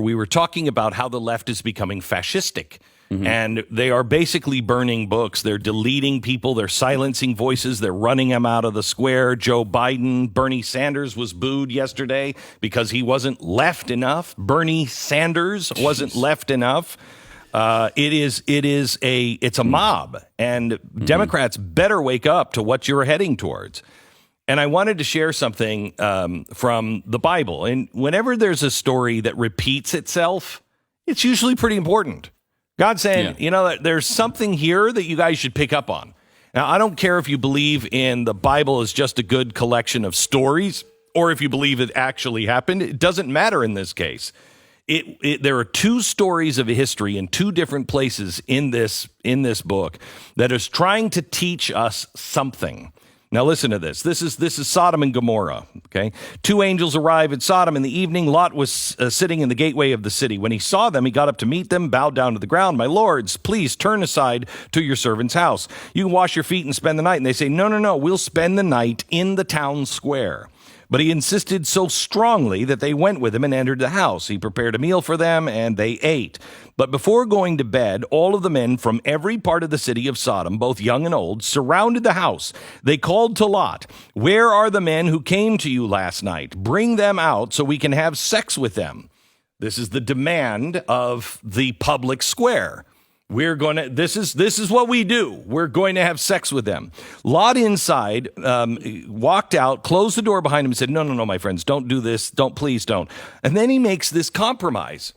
we were talking about how the left is becoming fascistic. And they are basically burning books. They're deleting people. They're silencing voices. They're running them out of the square. Joe Biden, Bernie Sanders was booed yesterday because he wasn't left enough. Bernie Sanders wasn't left enough. It's a mob, and Democrats better wake up to what you're heading towards. And I wanted to share something from the Bible. And whenever there's a story that repeats itself, it's usually pretty important. God's saying, there's something here that you guys should pick up on. Now, I don't care if you believe in the Bible as just a good collection of stories or if you believe it actually happened. It doesn't matter in this case. There are two stories of history in two different places in this book that is trying to teach us something. Now listen to this. This is Sodom and Gomorrah. Okay, two angels arrive at Sodom in the evening. Lot was sitting in the gateway of the city. When he saw them, he got up to meet them, bowed down to the ground. My lords, please turn aside to your servant's house. You can wash your feet and spend the night. And they say, no, we'll spend the night in the town square. But he insisted so strongly that they went with him and entered the house. He prepared a meal for them, and they ate. But before going to bed, all of the men from every part of the city of Sodom, both young and old, surrounded the house. They called to Lot, "Where are the men who came to you last night? Bring them out so we can have sex with them." This is the demand of the public square. This is what we do. We're going to have sex with them. Lot inside walked out, closed the door behind him and said, no, my friends, don't do this. Please don't. And then he makes this compromise.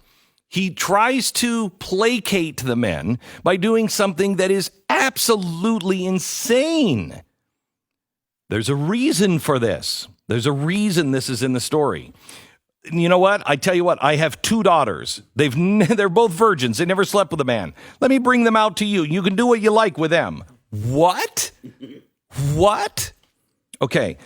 He tries to placate the men by doing something that is absolutely insane. There's a reason for this. There's a reason this is in the story. You know what? I tell you what, I have two daughters. They're both virgins. They never slept with a man. Let me bring them out to you. You can do what you like with them. What? Okay.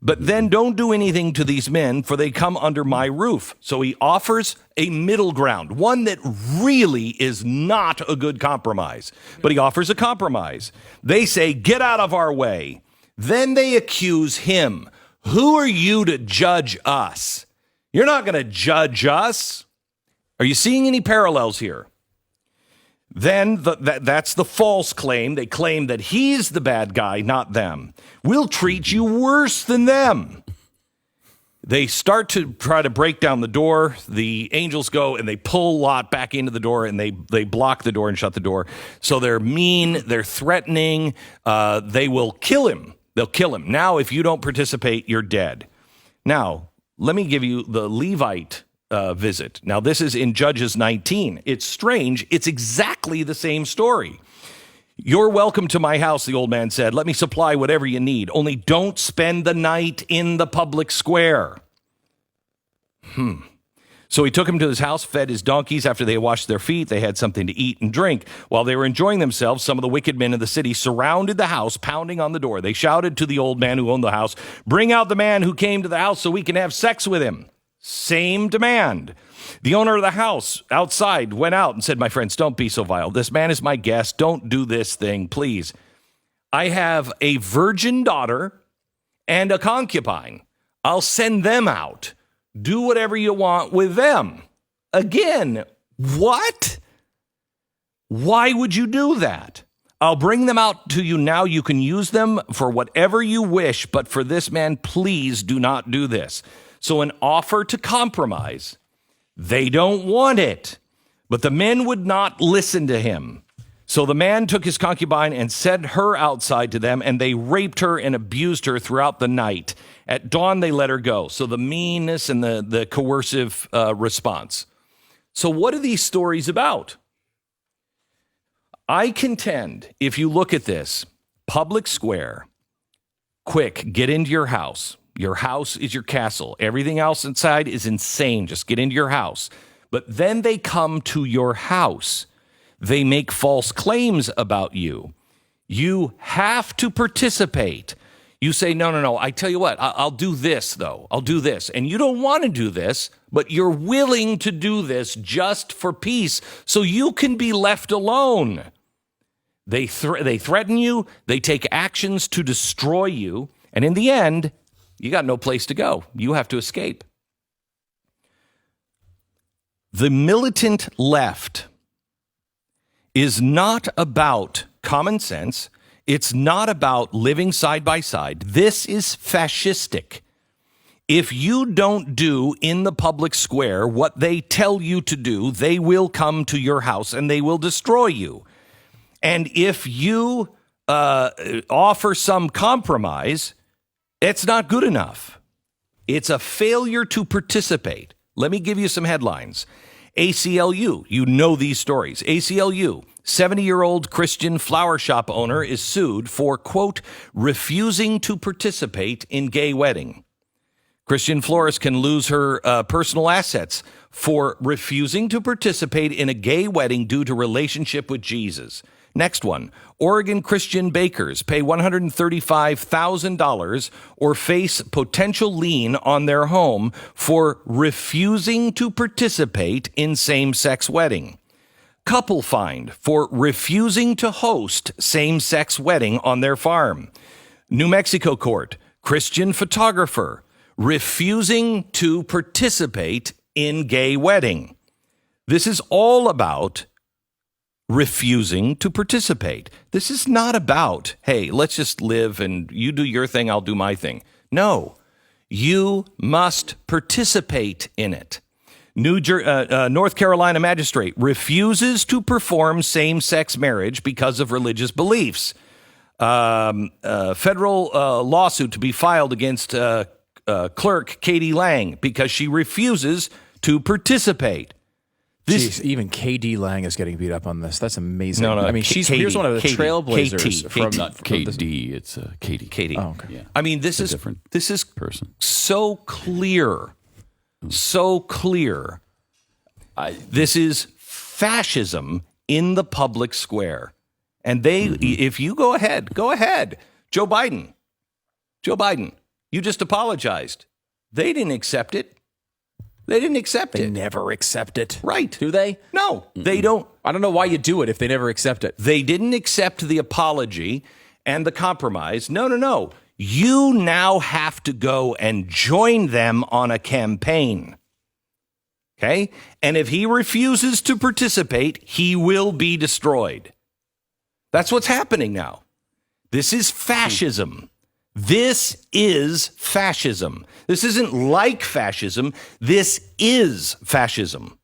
But then don't do anything to these men, for they come under my roof. So he offers a middle ground, one that really is not a good compromise. But he offers a compromise. They say, get out of our way. Then they accuse him. Who are you to judge us? You're not going to judge us. Are you seeing any parallels here? Then that's the false claim. They claim that he's the bad guy, not them. We'll treat you worse than them. They start to try to break down the door. The angels go and they pull Lot back into the door, and they block the door and shut the door. So they're mean. They're threatening. They will kill him. They'll kill him. Now, if you don't participate, you're dead. Now, let me give you the Levite visit. Now, this is in Judges 19. It's strange. It's exactly the same story. You're welcome to my house, the old man said. Let me supply whatever you need. Only don't spend the night in the public square. So he took him to his house, fed his donkeys. After they had washed their feet, they had something to eat and drink. While they were enjoying themselves, some of the wicked men of the city surrounded the house, pounding on the door. They shouted to the old man who owned the house, "Bring out the man who came to the house so we can have sex with him." Same demand. The owner of the house outside went out and said, "My friends, don't be so vile. This man is my guest. Don't do this thing, please. I have a virgin daughter and a concubine. I'll send them out. Do whatever you want with them." Again, what? Why would you do that? I'll bring them out to you now. You can use them for whatever you wish, but for this man, please do not do this. So an offer to compromise. They don't want it, but the men would not listen to him. So the man took his concubine and sent her outside to them, and they raped her and abused her throughout the night. At dawn, they let her go. So the meanness and the coercive response. So what are these stories about? I contend, if you look at this, public square, quick, get into your house. Your house is your castle. Everything else inside is insane. Just get into your house. But then they come to your house. They make false claims about you. You have to participate. You say, no. I tell you what, I'll do this, though. I'll do this. And you don't want to do this, but you're willing to do this just for peace so you can be left alone. They threaten you. They take actions to destroy you. And in the end, you got no place to go. You have to escape. The militant left is not about common sense. It's not about living side by side. This is fascistic. If you don't do in the public square what they tell you to do, they will come to your house and they will destroy you. And if you offer some compromise, it's not good enough. It's a failure to participate. Let me give you some headlines. ACLU, you know these stories. ACLU, 70-year-old Christian flower shop owner is sued for, quote, refusing to participate in gay wedding. Christian florist can lose her personal assets for refusing to participate in a gay wedding due to relationship with Jesus. Next one, Oregon Christian bakers pay $135,000 or face potential lien on their home for refusing to participate in same-sex wedding. Couple fined for refusing to host same-sex wedding on their farm. New Mexico court, Christian photographer refusing to participate in gay wedding. This is all about refusing to participate. This is not about, hey, let's just live and you do your thing, I'll do my thing. No, you must participate in it. North Carolina magistrate refuses to perform same-sex marriage because of religious beliefs. Federal lawsuit to be filed against clerk Katie Lang because she refuses to participate. Jeez, even KD Lang is getting beat up on this. That's amazing. No, I mean, here's one of the trailblazers from KD. It's Katie. Katie. Oh, okay. Yeah. I mean, this is person. So clear. So clear. This is fascism in the public square. And if you go ahead. Joe Biden, you just apologized. They didn't accept it. They never accept it. Right. Do they? No, they don't. I don't know why you do it if they never accept it. They didn't accept the apology and the compromise. No. You now have to go and join them on a campaign. Okay? And if he refuses to participate, he will be destroyed. That's what's happening now. This is fascism. This is fascism. This isn't like fascism. This is fascism.